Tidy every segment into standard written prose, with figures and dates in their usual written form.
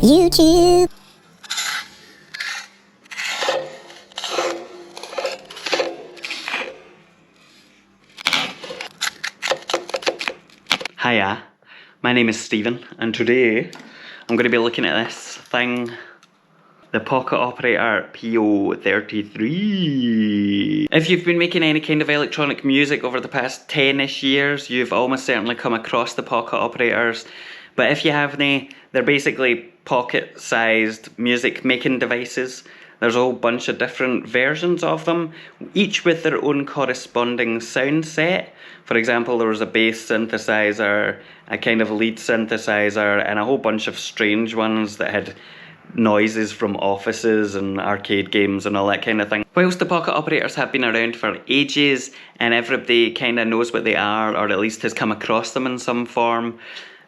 YouTube. Hiya, my name is Stephen, and today I'm going to be looking at this thing, the Pocket Operator PO-33. If you've been making any kind of electronic music over the past 10-ish years, you've almost certainly come across the Pocket Operators. But if you haven't, they're basically pocket-sized music making devices. There's a whole bunch of different versions of them, each with their own corresponding sound set. For example, there was a bass synthesizer, a kind of lead synthesizer, and a whole bunch of strange ones that had noises from offices and arcade games and all that kind of thing. Whilst the Pocket Operators have been around for ages and everybody kind of knows what they are, or at least has come across them in some form,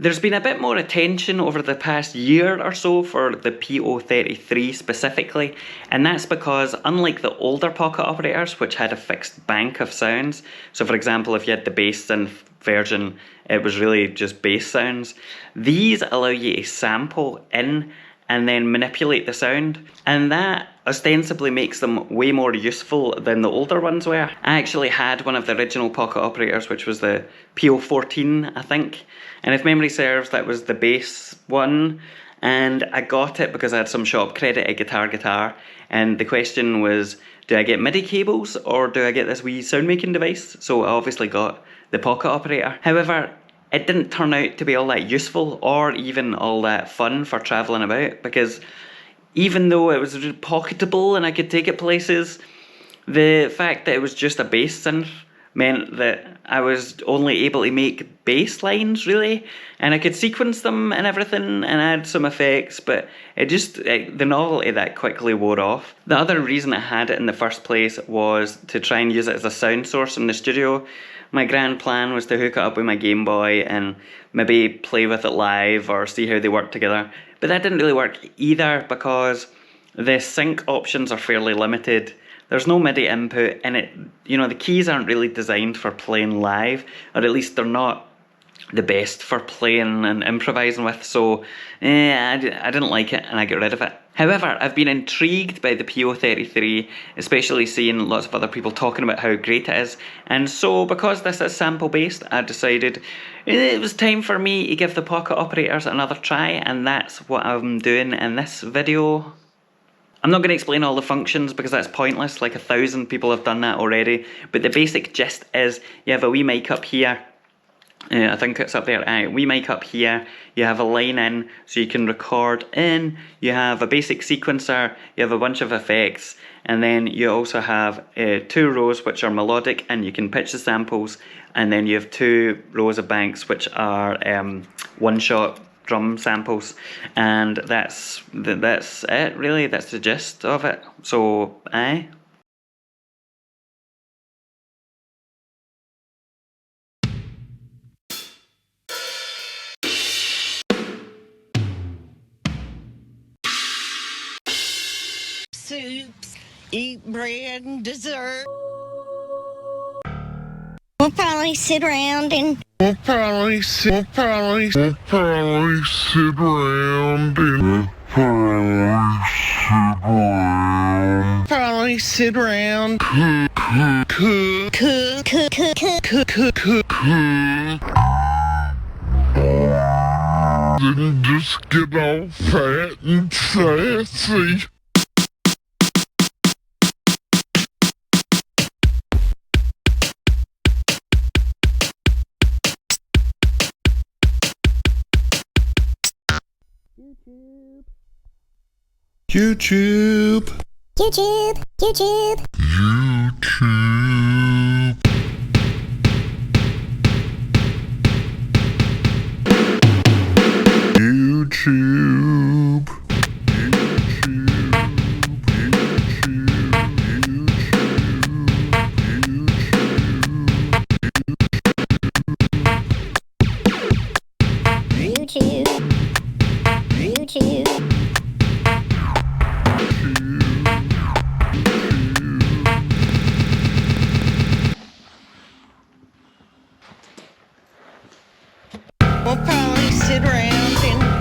there's been a bit more attention over the past year or so for the PO-33 specifically, and that's because unlike the older Pocket Operators, which had a fixed bank of sounds, so for example if you had the bass synth version, it was really just bass sounds, these allow you to sample in and then manipulate the sound, and that ostensibly makes them way more useful than the older ones were. I actually had one of the original Pocket Operators, which was the PO-14, I think, and if memory serves, that was the bass one, and I got it because I had some shop credit at Guitar, and the question was, do I get MIDI cables or do I get this wee sound making device? So I obviously got the Pocket Operator. However, it didn't turn out to be all that useful or even all that fun for travelling about, because even though it was pocketable and I could take it places, the fact that it was just a bass synth meant that I was only able to make bass lines really, and I could sequence them and everything and add some effects, but the novelty of that quickly wore off. The other reason I had it in the first place was to try and use it as a sound source in the studio. My grand plan was to hook it up with my Game Boy and maybe play with it live or see how they work together. But that didn't really work either because the sync options are fairly limited. There's no MIDI input and the keys aren't really designed for playing live, or at least they're not the best for playing and improvising with, so I didn't like it and I got rid of it. However, I've been intrigued by the PO-33, especially seeing lots of other people talking about how great it is, and so because this is sample based, I decided it was time for me to give the Pocket Operators another try, and that's what I'm doing in this video. I'm not going to explain all the functions because that's pointless, like 1,000 people have done that already, but the basic gist is you have a wee mic up here. I think it's up there. Wee mic up here. You have a line in so you can record in. You have a basic sequencer. You have a bunch of effects, and then you also have 2 rows which are melodic and you can pitch the samples, and then you have 2 rows of banks which are one-shot drum samples, and that's it really. That's the gist of it. So soups, eat bread and dessert. We'll probably sit around and and just get all fat and sassy. YouTube. YouTube. YouTube. YouTube.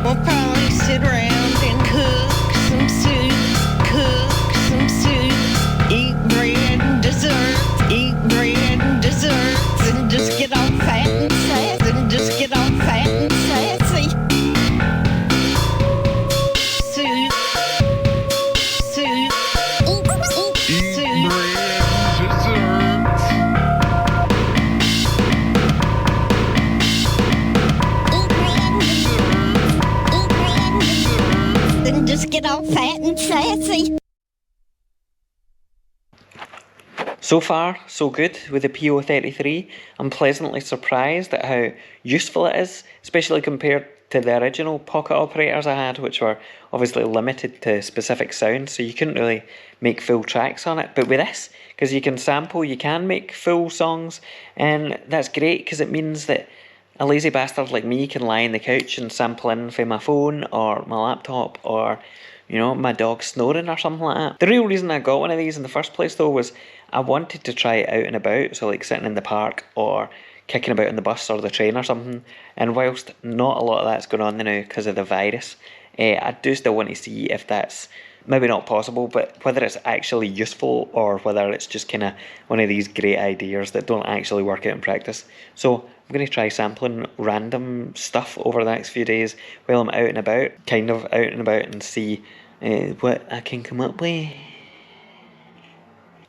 we'll probably sit around just get all fat and sassy. So far, so good with the PO-33. I'm pleasantly surprised at how useful it is, especially compared to the original pocket operators I had, which were obviously limited to specific sounds, so you couldn't really make full tracks on it. But with this, because you can sample, you can make full songs, and that's great because it means that a lazy bastard like me can lie on the couch and sample in from my phone or my laptop or, you know, my dog snoring or something like that. The real reason I got one of these in the first place though was I wanted to try it out and about, so like sitting in the park or kicking about on the bus or the train or something. And whilst not a lot of that's going on now because of the virus, I do still want to see if that's maybe not possible, but whether it's actually useful or whether it's just kind of one of these great ideas that don't actually work out in practice. So I'm going to try sampling random stuff over the next few days while I'm out and about, and see what I can come up with.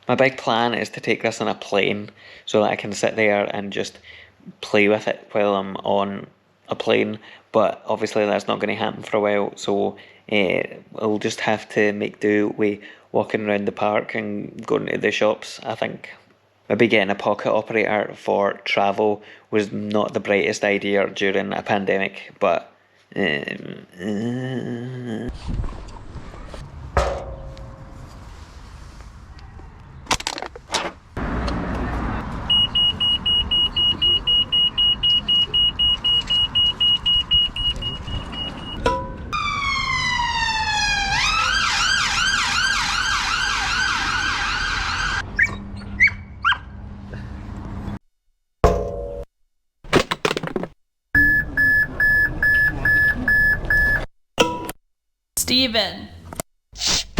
My big plan is to take this on a plane so that I can sit there and just play with it while I'm on a plane, but obviously that's not going to happen for a while, so I'll just have to make do with walking around the park and going to the shops, I think. Maybe getting a pocket operator for travel was not the brightest idea during a pandemic, but Steven. Steve.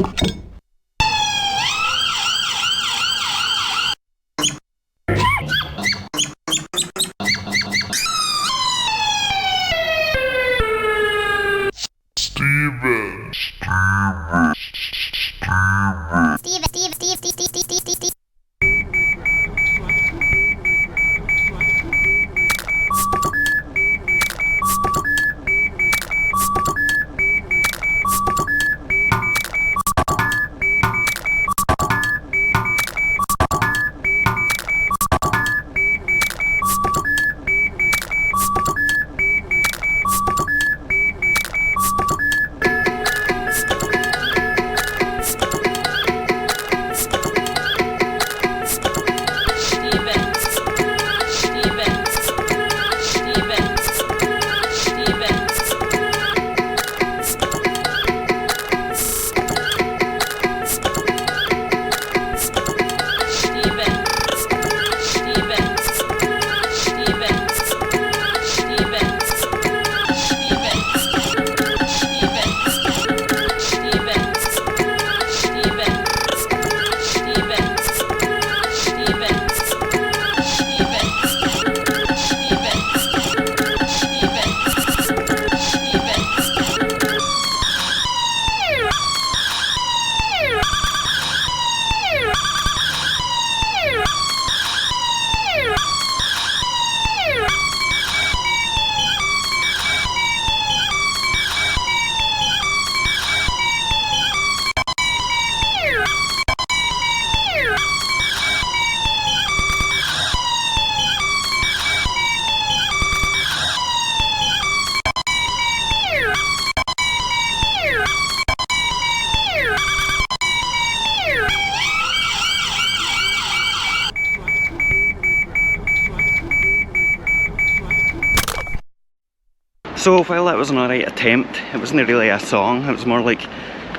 So while that was an alright attempt, it wasn't really a song, it was more like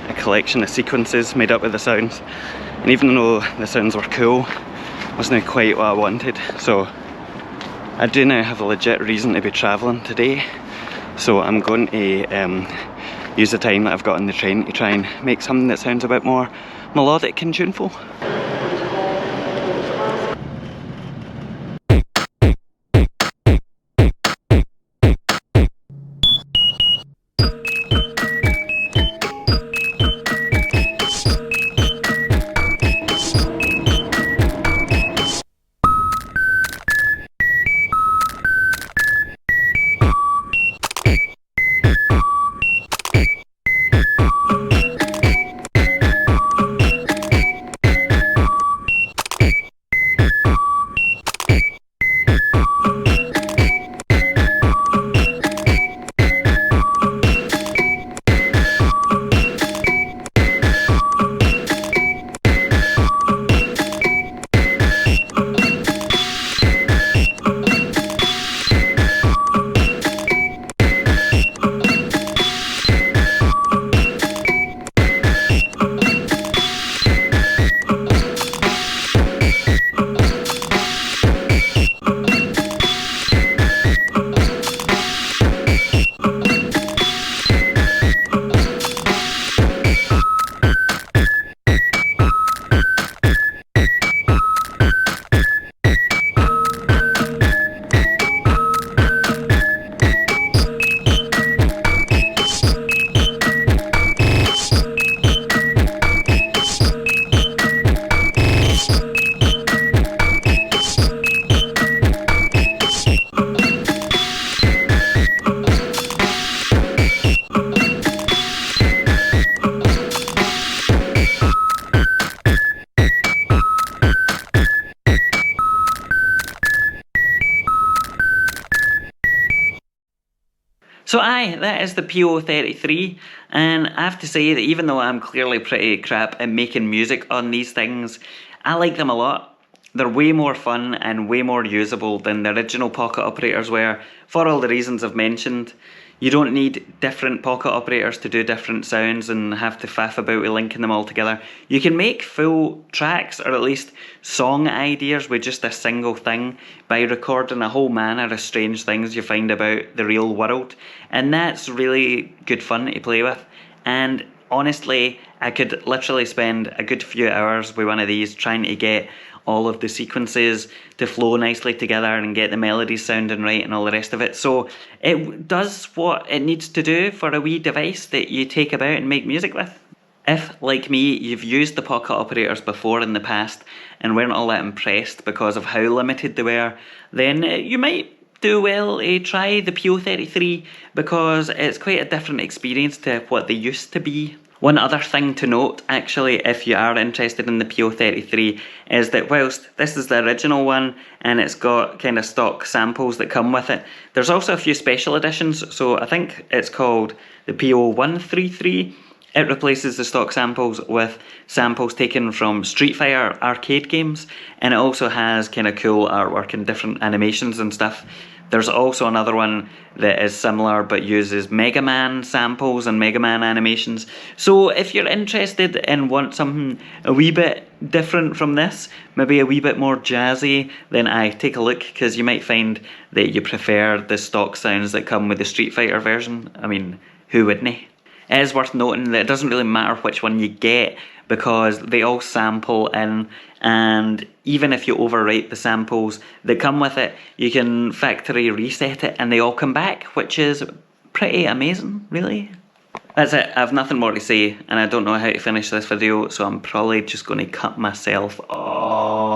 a collection of sequences made up with the sounds. And even though the sounds were cool, it wasn't quite what I wanted. So I do now have a legit reason to be travelling today. So I'm going to use the time that I've got on the train to try and make something that sounds a bit more melodic and tuneful. So aye, that is the PO-33, and I have to say that even though I'm clearly pretty crap at making music on these things, I like them a lot. They're way more fun and way more usable than the original pocket operators were, for all the reasons I've mentioned. You don't need different pocket operators to do different sounds and have to faff about with linking them all together. You can make full tracks, or at least song ideas, with just a single thing by recording a whole manner of strange things you find about the real world. And that's really good fun to play with. And honestly, I could literally spend a good few hours with one of these trying to get all of the sequences to flow nicely together and get the melodies sounding right and all the rest of it. So it does what it needs to do for a wee device that you take about and make music with. If, like me, you've used the pocket operators before in the past and weren't all that impressed because of how limited they were, then you might do well to try the PO-33 because it's quite a different experience to what they used to be. One other thing to note, actually, if you are interested in the PO-33, is that whilst this is the original one and it's got kind of stock samples that come with it, there's also a few special editions. So I think it's called the PO-133. It replaces the stock samples with samples taken from Street Fighter arcade games, and it also has kind of cool artwork and different animations and stuff. There's also another one that is similar but uses Mega Man samples and Mega Man animations. So if you're interested and want something a wee bit different from this, maybe a wee bit more jazzy, then take a look, because you might find that you prefer the stock sounds that come with the Street Fighter version. I mean, who wouldn't? It is worth noting that it doesn't really matter which one you get because they all sample in, and even if you overwrite the samples that come with it, you can factory reset it and they all come back, which is pretty amazing, really. That's it, I have nothing more to say and I don't know how to finish this video, so I'm probably just going to cut myself off.